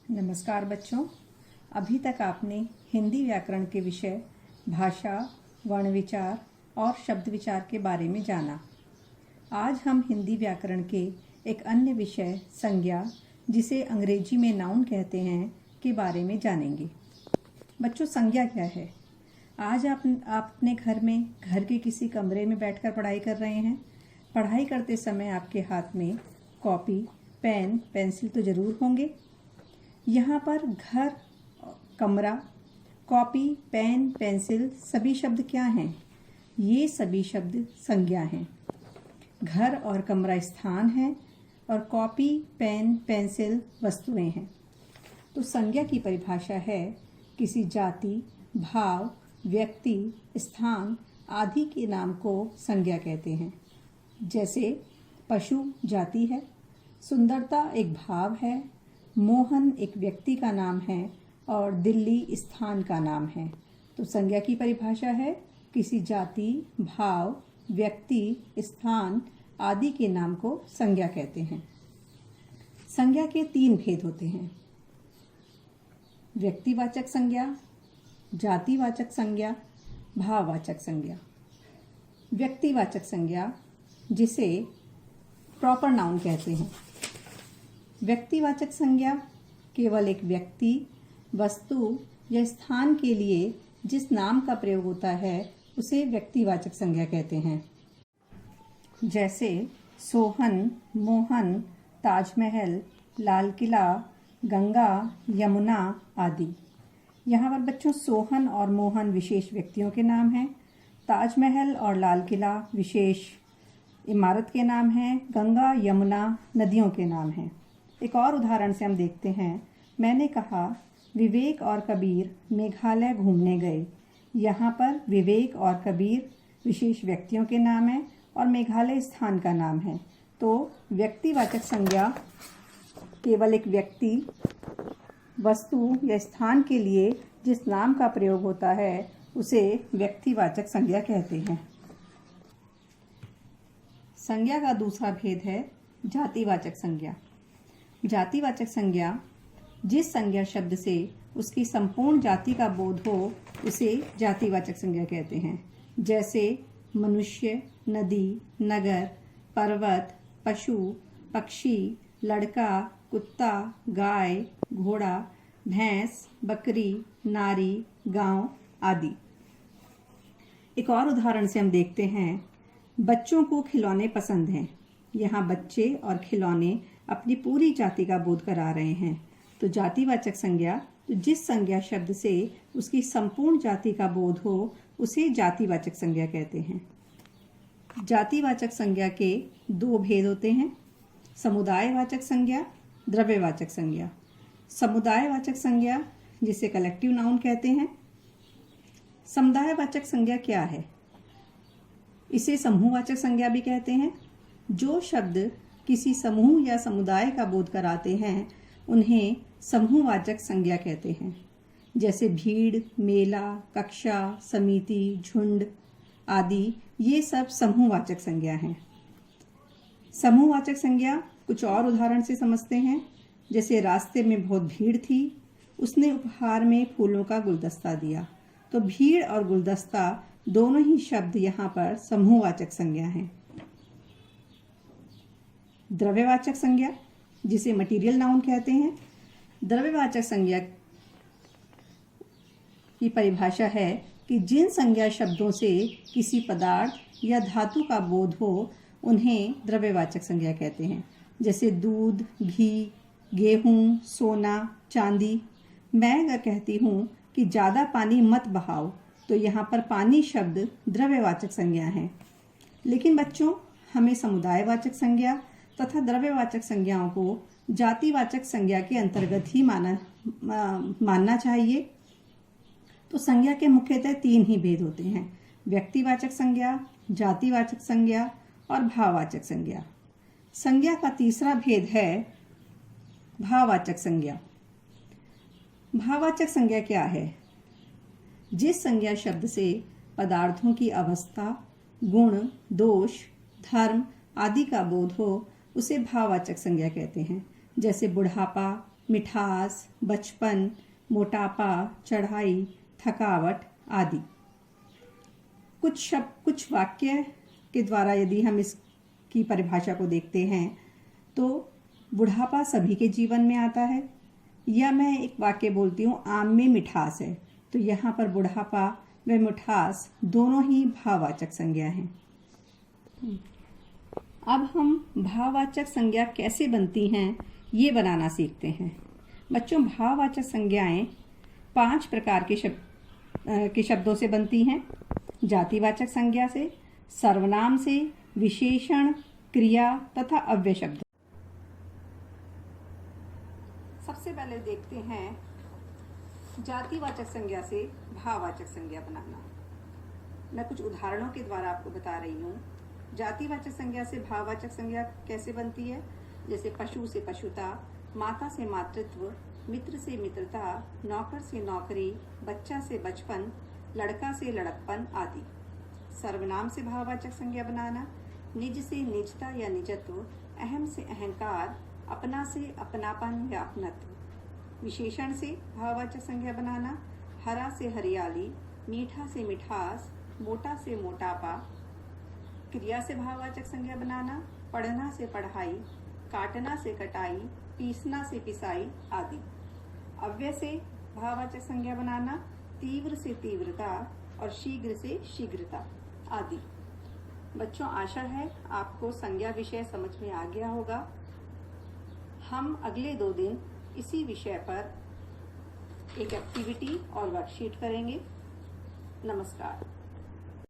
नमस्कार बच्चों। अभी तक आपने हिंदी व्याकरण के विषय भाषा, वर्ण विचार और शब्द विचार के बारे में जाना। आज हम हिंदी व्याकरण के एक अन्य विषय संज्ञा, जिसे अंग्रेजी में नाउन कहते हैं, के बारे में जानेंगे। बच्चों, संज्ञा क्या है? आज आप अपने घर में घर के किसी कमरे में बैठकर पढ़ाई कर रहे हैं। पढ़ाई करते समय आपके हाथ में कॉपी, पेन, पेंसिल तो ज़रूर होंगे। यहाँ पर घर, कमरा, कॉपी, पेन, पेंसिल सभी शब्द क्या हैं? ये सभी शब्द संज्ञा हैं। घर और कमरा स्थान है और कॉपी, पेन, पेंसिल वस्तुएं हैं। तो संज्ञा की परिभाषा है किसी जाति, भाव, व्यक्ति, स्थान आदि के नाम को संज्ञा कहते हैं। जैसे पशु जाति है, सुंदरता एक भाव है, मोहन एक व्यक्ति का नाम है और दिल्ली स्थान का नाम है। तो संज्ञा की परिभाषा है किसी जाति, भाव, व्यक्ति, स्थान आदि के नाम को संज्ञा कहते हैं। संज्ञा के 3 भेद होते हैं: व्यक्तिवाचक संज्ञा, जातिवाचक संज्ञा, भाववाचक संज्ञा। व्यक्तिवाचक संज्ञा, जिसे प्रॉपर नाउन कहते हैं। व्यक्तिवाचक संज्ञा केवल एक व्यक्ति, वस्तु या स्थान के लिए जिस नाम का प्रयोग होता है उसे व्यक्तिवाचक संज्ञा कहते हैं। जैसे सोहन, मोहन, ताजमहल, लाल किला, गंगा, यमुना आदि। यहाँ पर बच्चों सोहन और मोहन विशेष व्यक्तियों के नाम हैं। ताजमहल और लाल किला विशेष इमारत के नाम हैं। गंगा, यमुना नदियों के नाम हैं। एक और उदाहरण से हम देखते हैं। मैंने कहा विवेक और कबीर मेघालय घूमने गए। यहाँ पर विवेक और कबीर विशेष व्यक्तियों के नाम हैं और मेघालय स्थान का नाम है। तो व्यक्तिवाचक संज्ञा केवल एक व्यक्ति, वस्तु या स्थान के लिए जिस नाम का प्रयोग होता है उसे व्यक्तिवाचक संज्ञा कहते हैं। संज्ञा का दूसरा भेद है जातिवाचक संज्ञा। जातिवाचक संज्ञा जिस संज्ञा शब्द से उसकी संपूर्ण जाति का बोध हो उसे जातिवाचक संज्ञा कहते हैं। जैसे मनुष्य, नदी, नगर, पर्वत, पशु, पक्षी, लड़का, कुत्ता, गाय, घोड़ा, भैंस, बकरी, नारी, गांव आदि। एक और उदाहरण से हम देखते हैं। बच्चों को खिलौने पसंद हैं। यहाँ बच्चे और खिलौने अपनी पूरी जाति का बोध करा रहे हैं। तो जातिवाचक संज्ञा, तो जिस संज्ञा शब्द से उसकी संपूर्ण जाति का बोध हो उसे जातिवाचक संज्ञा कहते हैं। जातिवाचक संज्ञा के 2 भेद होते हैं: समुदायवाचक संज्ञा, द्रव्यवाचक संज्ञा। समुदायवाचक संज्ञा, जिसे कलेक्टिव नाउन कहते हैं। समुदायवाचक संज्ञा क्या है? इसे समूहवाचक संज्ञा भी कहते हैं। जो शब्द किसी समूह या समुदाय का बोध कराते हैं उन्हें समूहवाचक संज्ञा कहते हैं। जैसे भीड़, मेला, कक्षा, समिति, झुंड आदि, ये सब समूहवाचक संज्ञा हैं। समूहवाचक संज्ञा कुछ और उदाहरण से समझते हैं। जैसे रास्ते में बहुत भीड़ थी, उसने उपहार में फूलों का गुलदस्ता दिया। तो भीड़ और गुलदस्ता दोनों ही शब्द यहाँ पर समूहवाचक संज्ञा हैं। द्रव्यवाचक संज्ञा, जिसे मटीरियल नाउन कहते हैं। द्रव्यवाचक संज्ञा की परिभाषा है कि जिन संज्ञा शब्दों से किसी पदार्थ या धातु का बोध हो उन्हें द्रव्यवाचक संज्ञा कहते हैं। जैसे दूध, घी, गेहूं, सोना, चांदी। मैं अगर कहती हूँ कि ज़्यादा पानी मत बहाओ तो यहाँ पर पानी शब्द द्रव्यवाचक संज्ञा है। लेकिन बच्चों, हमें समुदायवाचक संज्ञा तथा द्रव्यवाचक संज्ञाओं को जातिवाचक संज्ञा के अंतर्गत ही मानना चाहिए। तो संज्ञा के मुख्यतः 3 ही भेद होते हैं: व्यक्तिवाचक संज्ञा, जातिवाचक संज्ञा और भाववाचक संज्ञा। संज्ञा का तीसरा भेद है भाववाचक संज्ञा। भाववाचक संज्ञा क्या है? जिस संज्ञा शब्द से पदार्थों की अवस्था, गुण, दोष, धर्म आदि का बोध हो उसे भाववाचक संज्ञा कहते हैं। जैसे बुढ़ापा, मिठास, बचपन, मोटापा, चढ़ाई, थकावट आदि। कुछ वाक्य के द्वारा यदि हम इसकी परिभाषा को देखते हैं तो बुढ़ापा सभी के जीवन में आता है। या मैं एक वाक्य बोलती हूँ, आम में मिठास है, तो यहाँ पर बुढ़ापा व मिठास दोनों ही भाववाचक संज्ञा हैं। अब हम भाववाचक संज्ञा कैसे बनती हैं ये बनाना सीखते हैं। बच्चों, भाववाचक संज्ञाएं 5 प्रकार के शब्दों से बनती हैं। जातिवाचक संज्ञा से, सर्वनाम से, विशेषण, क्रिया तथा अव्यय शब्द। सबसे पहले देखते हैं जातिवाचक संज्ञा से भाववाचक संज्ञा बनाना। मैं कुछ उदाहरणों के द्वारा आपको बता रही हूँ। जातिवाचक संज्ञा से भाववाचक संज्ञा कैसे बनती है, जैसे पशु से पशुता, माता से मातृत्व, मित्र से मित्रता, नौकर से नौकरी, बच्चा से बचपन, लड़का से लड़कपन आदि। सर्वनाम से भाववाचक संज्ञा बनाना, निज से निजता या निजत्व, अहम से अहंकार, अपना से अपनापन या अपनत्व। विशेषण से भाववाचक संज्ञा बनाना, हरा से हरियाली, मीठा से मिठास, मोटा से मोटापा। क्रिया से भाववाचक संज्ञा बनाना, पढ़ना से पढ़ाई, काटना से कटाई, पीसना से पिसाई आदि। अव्यय से भाववाचक संज्ञा बनाना, तीव्र से तीव्रता और शीघ्र से शीघ्रता आदि। बच्चों, आशा है आपको संज्ञा विषय समझ में आ गया होगा। हम अगले 2 दिन इसी विषय पर एक एक्टिविटी और वर्कशीट करेंगे। नमस्कार।